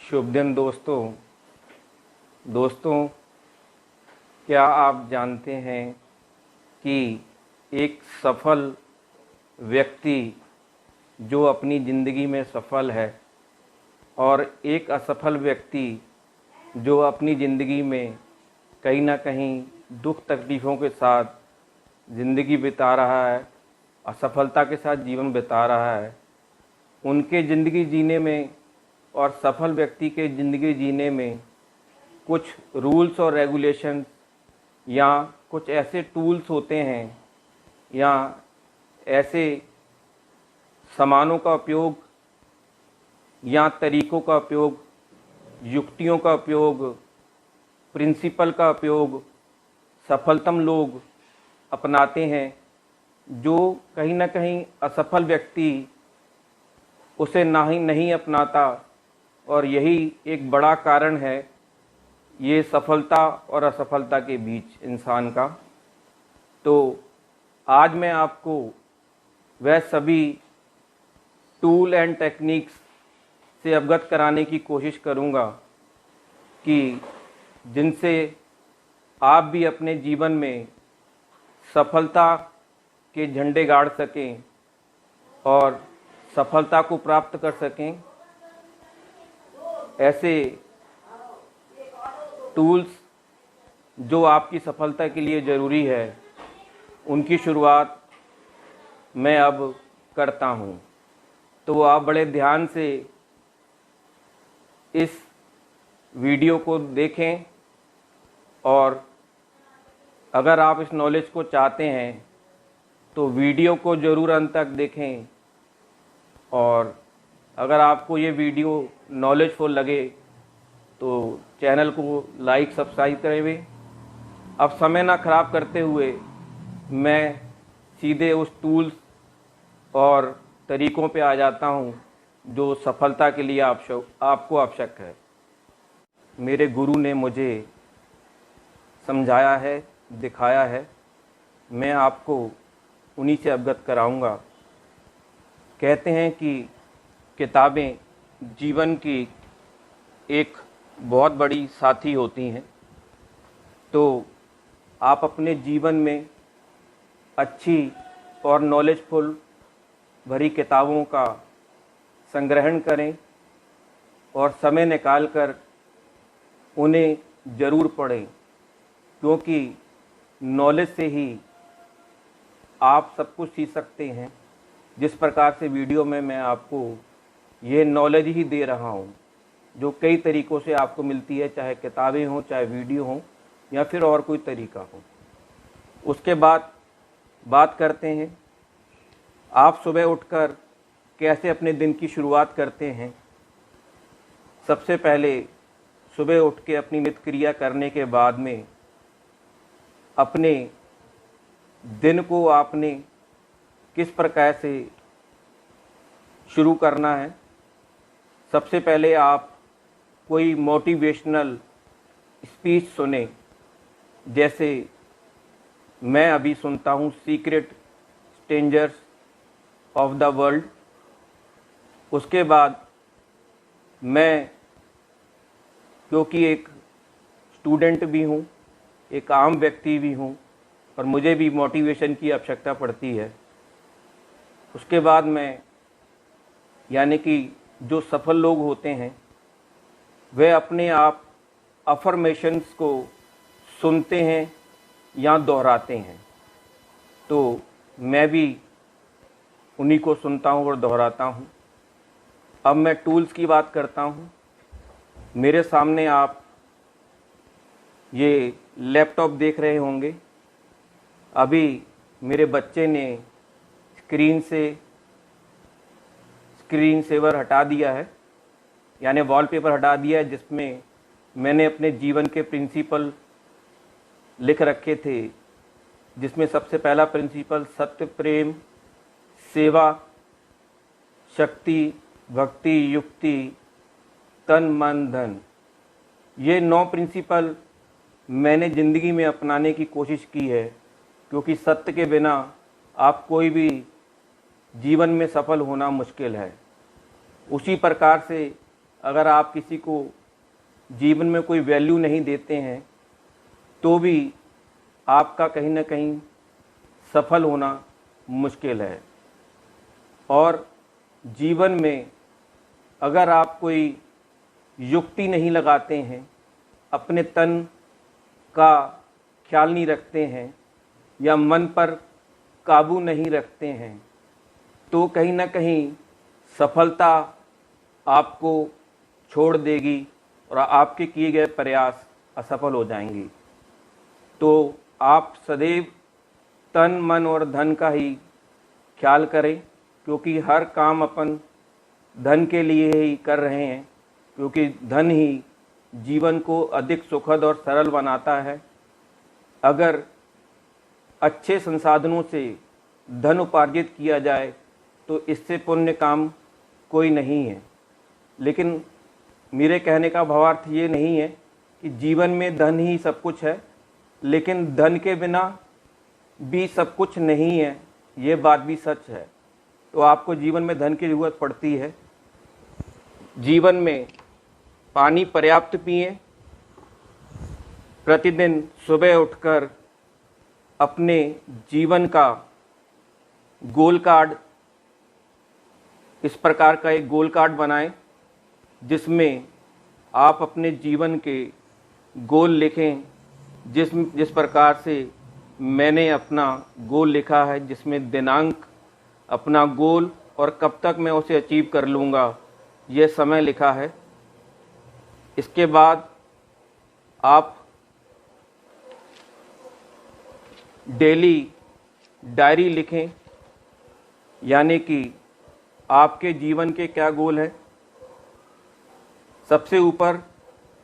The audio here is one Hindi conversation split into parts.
शुभ दिन दोस्तों, क्या आप जानते हैं कि एक सफल व्यक्ति जो अपनी ज़िंदगी में सफल है और एक असफल व्यक्ति जो अपनी ज़िंदगी में कहीं ना कहीं दुख तकलीफ़ों के साथ ज़िंदगी बिता रहा है, असफलता के साथ जीवन बिता रहा है, उनके ज़िंदगी जीने में और सफल व्यक्ति के ज़िंदगी जीने में कुछ रूल्स और रेगुलेशंस या कुछ ऐसे टूल्स होते हैं या ऐसे सामानों का उपयोग या तरीक़ों का उपयोग, युक्तियों का उपयोग, प्रिंसिपल का उपयोग सफलतम लोग अपनाते हैं, जो कहीं ना कहीं असफल व्यक्ति उसे नहीं अपनाता। और यही एक बड़ा कारण है ये सफलता और असफलता के बीच इंसान का। तो आज मैं आपको वह सभी टूल एंड टेक्निक्स से अवगत कराने की कोशिश करूँगा कि जिनसे आप भी अपने जीवन में सफलता के झंडे गाड़ सकें और सफलता को प्राप्त कर सकें। ऐसे टूल्स जो आपकी सफलता के लिए ज़रूरी है, उनकी शुरुआत मैं अब करता हूँ। तो आप बड़े ध्यान से इस वीडियो को देखें और अगर आप इस नॉलेज को चाहते हैं तो वीडियो को ज़रूर अंत तक देखें। और अगर आपको ये वीडियो नॉलेजफुल लगे तो चैनल को लाइक सब्सक्राइब करें। अब समय ना ख़राब करते हुए मैं सीधे उस टूल्स और तरीक़ों पे आ जाता हूँ जो सफलता के लिए आपको आवश्यक है। मेरे गुरु ने मुझे समझाया है, दिखाया है, मैं आपको उन्हीं से अवगत कराऊंगा। कहते हैं कि किताबें जीवन की एक बहुत बड़ी साथी होती हैं। तो आप अपने जीवन में अच्छी और नॉलेजफुल भरी किताबों का संग्रहण करें और समय निकाल कर उन्हें ज़रूर पढ़ें, क्योंकि नॉलेज से ही आप सब कुछ सीख सकते हैं। जिस प्रकार से वीडियो में मैं आपको ये नॉलेज ही दे रहा हूँ, जो कई तरीक़ों से आपको मिलती है, चाहे किताबें हों, चाहे वीडियो हों या फिर और कोई तरीका हो। उसके बाद बात करते हैं आप सुबह उठकर कैसे अपने दिन की शुरुआत करते हैं। सबसे पहले सुबह उठ के अपनी नित्य क्रिया करने के बाद में अपने दिन को आपने किस प्रकार से शुरू करना है। सबसे पहले आप कोई मोटिवेशनल स्पीच सुने, जैसे मैं अभी सुनता हूँ secret strangers of the world. उसके बाद मैं, क्योंकि एक स्टूडेंट भी हूँ, एक आम व्यक्ति भी हूँ और मुझे भी मोटिवेशन की आवश्यकता पड़ती है, उसके बाद मैं, यानी कि जो सफल लोग होते हैं वे अपने आप अफर्मेशंस को सुनते हैं या दोहराते हैं। तो मैं भी उन्हीं को सुनता हूँ और दोहराता हूँ। अब मैं टूल्स की बात करता हूँ। मेरे सामने आप ये लैपटॉप देख रहे होंगे। अभी मेरे बच्चे ने स्क्रीन सेवर हटा दिया है, यानी वॉलपेपर हटा दिया है, जिसमें मैंने अपने जीवन के प्रिंसिपल लिख रखे थे, जिसमें सबसे पहला प्रिंसिपल सत्य, प्रेम, सेवा, शक्ति, भक्ति, युक्ति, तन, मन, धन। ये 9 प्रिंसिपल मैंने ज़िंदगी में अपनाने की कोशिश की है, क्योंकि सत्य के बिना आप कोई भी जीवन में सफल होना मुश्किल है। उसी प्रकार से अगर आप किसी को जीवन में कोई वैल्यू नहीं देते हैं तो भी आपका कहीं ना कहीं सफल होना मुश्किल है। और जीवन में अगर आप कोई युक्ति नहीं लगाते हैं, अपने तन का ख्याल नहीं रखते हैं या मन पर काबू नहीं रखते हैं, तो कहीं ना कहीं सफलता आपको छोड़ देगी और आपके किए गए प्रयास असफल हो जाएंगे। तो आप सदैव तन मन और धन का ही ख्याल करें, क्योंकि हर काम अपन धन के लिए ही कर रहे हैं, क्योंकि धन ही जीवन को अधिक सुखद और सरल बनाता है। अगर अच्छे संसाधनों से धन उपार्जित किया जाए तो इससे पुण्य काम कोई नहीं है। लेकिन मेरे कहने का भावार्थ ये नहीं है कि जीवन में धन ही सब कुछ है, लेकिन धन के बिना भी सब कुछ नहीं है, ये बात भी सच है। तो आपको जीवन में धन की ज़रूरत पड़ती है। जीवन में पानी पर्याप्त पिएं। प्रतिदिन सुबह उठकर अपने जीवन का गोल कार्ड, इस प्रकार का एक गोल कार्ड बनाएं जिसमें आप अपने जीवन के गोल लिखें। जिस प्रकार से मैंने अपना गोल लिखा है, जिसमें दिनांक, अपना गोल और कब तक मैं उसे अचीव कर लूँगा, यह समय लिखा है। इसके बाद आप डेली डायरी लिखें, यानी कि आपके जीवन के क्या गोल है, सबसे ऊपर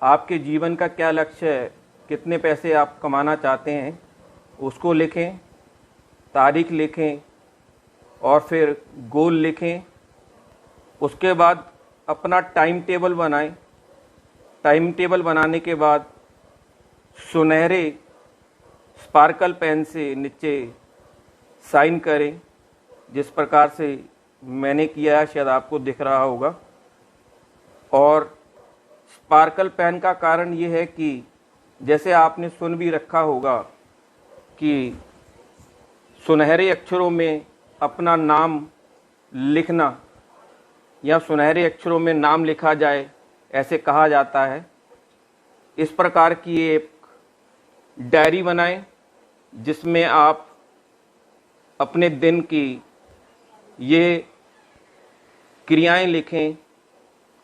आपके जीवन का क्या लक्ष्य है, कितने पैसे आप कमाना चाहते हैं, उसको लिखें, तारीख लिखें और फिर गोल लिखें। उसके बाद अपना टाइम टेबल बनाएं। टाइम टेबल बनाने के बाद सुनहरे स्पार्कल पेन से नीचे साइन करें, जिस प्रकार से मैंने किया है, शायद आपको दिख रहा होगा। और स्पार्कल पेन का कारण ये है कि जैसे आपने सुन भी रखा होगा कि सुनहरे अक्षरों में अपना नाम लिखना या सुनहरे अक्षरों में नाम लिखा जाए, ऐसे कहा जाता है। इस प्रकार की एक डायरी बनाएं जिसमें आप अपने दिन की ये क्रियाएं लिखें,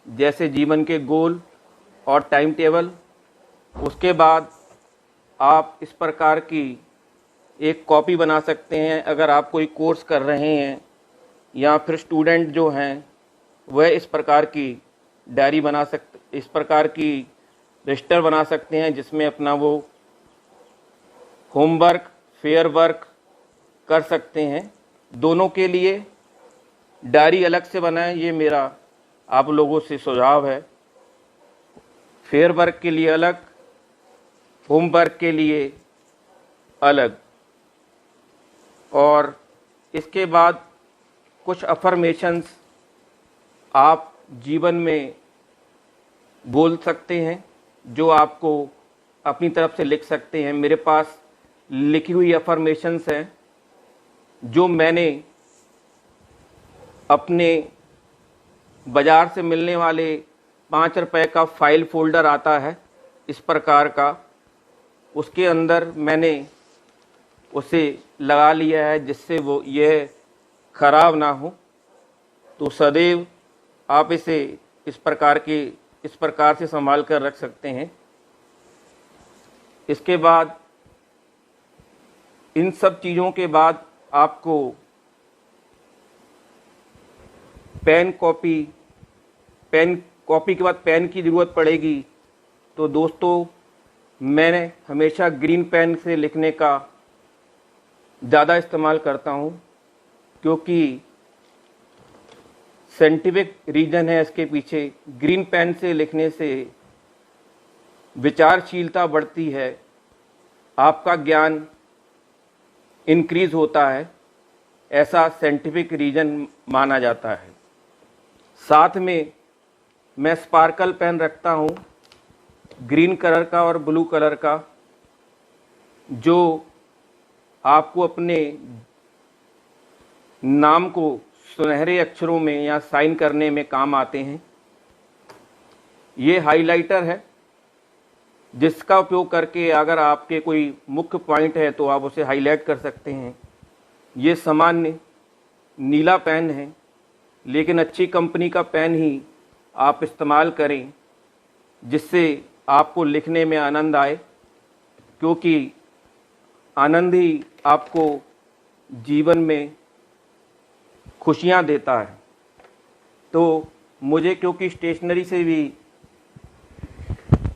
जैसे जीवन के गोल और टाइम टेबल। उसके बाद आप इस प्रकार की एक कॉपी बना सकते हैं। अगर आप कोई कोर्स कर रहे हैं या फिर स्टूडेंट जो हैं वह इस प्रकार की डायरी बना सकते, इस प्रकार की रजिस्टर बना सकते हैं जिसमें अपना वो होमवर्क, फेयर वर्क कर सकते हैं। दोनों के लिए डायरी अलग से बनाएं, ये मेरा आप लोगों से सुझाव है। फेयर वर्क के लिए अलग, होमवर्क के लिए अलग। और इसके बाद कुछ अफर्मेशंस आप जीवन में बोल सकते हैं, जो आपको अपनी तरफ से लिख सकते हैं। मेरे पास लिखी हुई अफर्मेशंस हैं जो मैंने अपने बाज़ार से मिलने वाले 5 रुपए का फाइल फोल्डर आता है इस प्रकार का, उसके अंदर मैंने उसे लगा लिया है जिससे वो यह खराब ना हो। तो सदैव आप इसे इस प्रकार से संभाल कर रख सकते हैं। इसके बाद इन सब चीज़ों के बाद आपको पेन कॉपी के बाद पेन की ज़रूरत पड़ेगी। तो दोस्तों, मैंने हमेशा ग्रीन पेन से लिखने का ज़्यादा इस्तेमाल करता हूँ, क्योंकि साइंटिफिक रीज़न है इसके पीछे। ग्रीन पेन से लिखने से विचारशीलता बढ़ती है, आपका ज्ञान इंक्रीज होता है, ऐसा साइंटिफिक रीज़न माना जाता है। साथ में मैं स्पार्कल पेन रखता हूँ, ग्रीन कलर का और ब्लू कलर का, जो आपको अपने नाम को सुनहरे अक्षरों में या साइन करने में काम आते हैं। ये हाइलाइटर है, जिसका उपयोग करके अगर आपके कोई मुख्य पॉइंट है तो आप उसे हाईलाइट कर सकते हैं। ये सामान्य नीला पेन है, लेकिन अच्छी कंपनी का पेन ही आप इस्तेमाल करें, जिससे आपको लिखने में आनंद आए, क्योंकि आनंद ही आपको जीवन में खुशियाँ देता है। तो मुझे क्योंकि स्टेशनरी से भी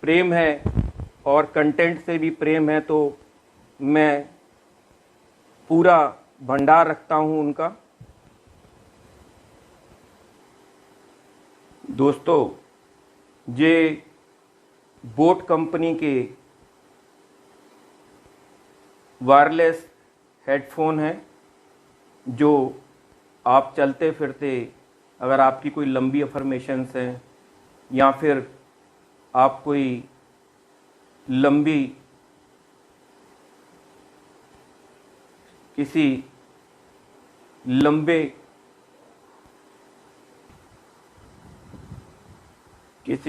प्रेम है और कंटेंट से भी प्रेम है, तो मैं पूरा भंडार रखता हूँ उनका। दोस्तों, ये बोट कंपनी के वायरलेस हेडफोन हैं, जो आप चलते फिरते, अगर आपकी कोई लंबी अफर्मेशंस हैं या फिर आप कोई लंबी किसी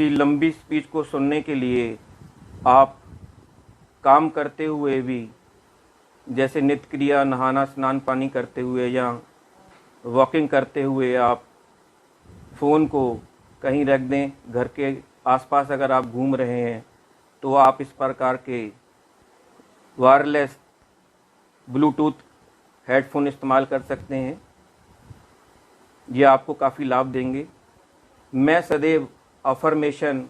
लंबी स्पीच को सुनने के लिए आप काम करते हुए भी, जैसे नित्य क्रिया, नहाना स्नान पानी करते हुए या वॉकिंग करते हुए, आप फ़ोन को कहीं रख दें। घर के आसपास अगर आप घूम रहे हैं तो आप इस प्रकार के वायरलेस ब्लूटूथ हेडफोन इस्तेमाल कर सकते हैं। ये आपको काफ़ी लाभ देंगे। मैं सदैव अफर्मेशन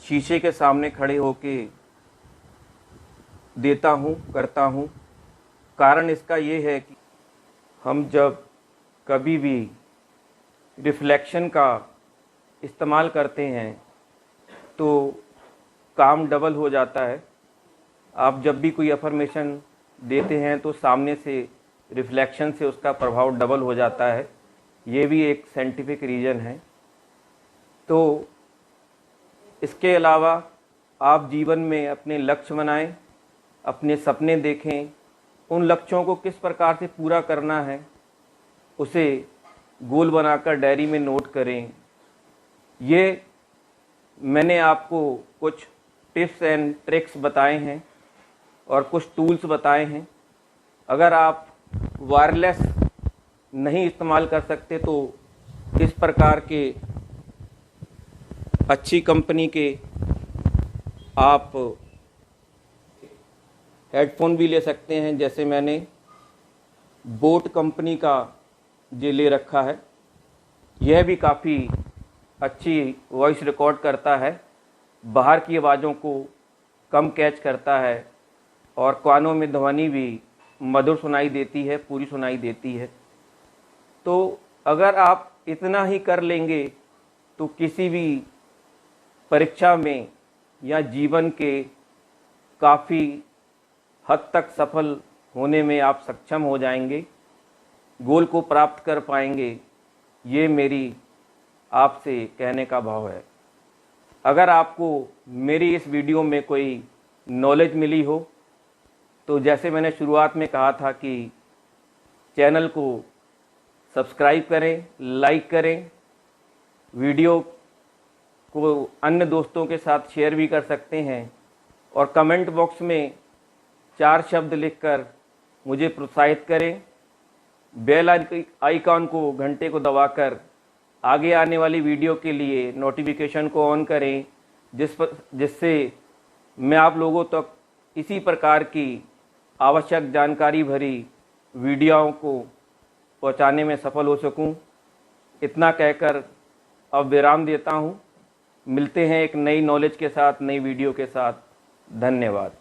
शीशे के सामने खड़े होके देता हूँ, करता हूँ। कारण इसका ये है कि हम जब कभी भी रिफ्लेक्शन का इस्तेमाल करते हैं तो काम डबल हो जाता है। आप जब भी कोई अफर्मेशन देते हैं तो सामने से रिफ्लेक्शन से उसका प्रभाव डबल हो जाता है। ये भी एक साइंटिफिक रीज़न है। तो इसके अलावा आप जीवन में अपने लक्ष्य बनाएं, अपने सपने देखें, उन लक्ष्यों को किस प्रकार से पूरा करना है उसे गोल बनाकर डायरी में नोट करें। ये मैंने आपको कुछ टिप्स एंड ट्रिक्स बताए हैं और कुछ टूल्स बताए हैं। अगर आप वायरलेस नहीं इस्तेमाल कर सकते तो इस प्रकार के अच्छी कंपनी के आप हेडफोन भी ले सकते हैं। जैसे मैंने बोट कंपनी का ये ले रखा है। यह भी काफ़ी अच्छी वॉइस रिकॉर्ड करता है, बाहर की आवाज़ों को कम कैच करता है और कानों में ध्वनि भी मधुर सुनाई देती है, पूरी सुनाई देती है। तो अगर आप इतना ही कर लेंगे तो किसी भी परीक्षा में या जीवन के काफ़ी हद तक सफल होने में आप सक्षम हो जाएंगे, गोल को प्राप्त कर पाएंगे। ये मेरी आपसे कहने का भाव है। अगर आपको मेरी इस वीडियो में कोई नॉलेज मिली हो तो जैसे मैंने शुरुआत में कहा था कि चैनल को सब्सक्राइब करें, लाइक करें, वीडियो को अन्य दोस्तों के साथ शेयर भी कर सकते हैं और कमेंट बॉक्स में 4 शब्द लिखकर मुझे प्रोत्साहित करें। बेल आइकॉन को, घंटे को दबाकर आगे आने वाली वीडियो के लिए नोटिफिकेशन को ऑन करें, जिससे मैं आप लोगों तक इसी प्रकार की आवश्यक जानकारी भरी वीडियोओं को पहुंचाने में सफल हो सकूं। इतना कहकर अब विराम देता हूं। मिलते हैं एक नई नॉलेज के साथ, नई वीडियो के साथ। धन्यवाद।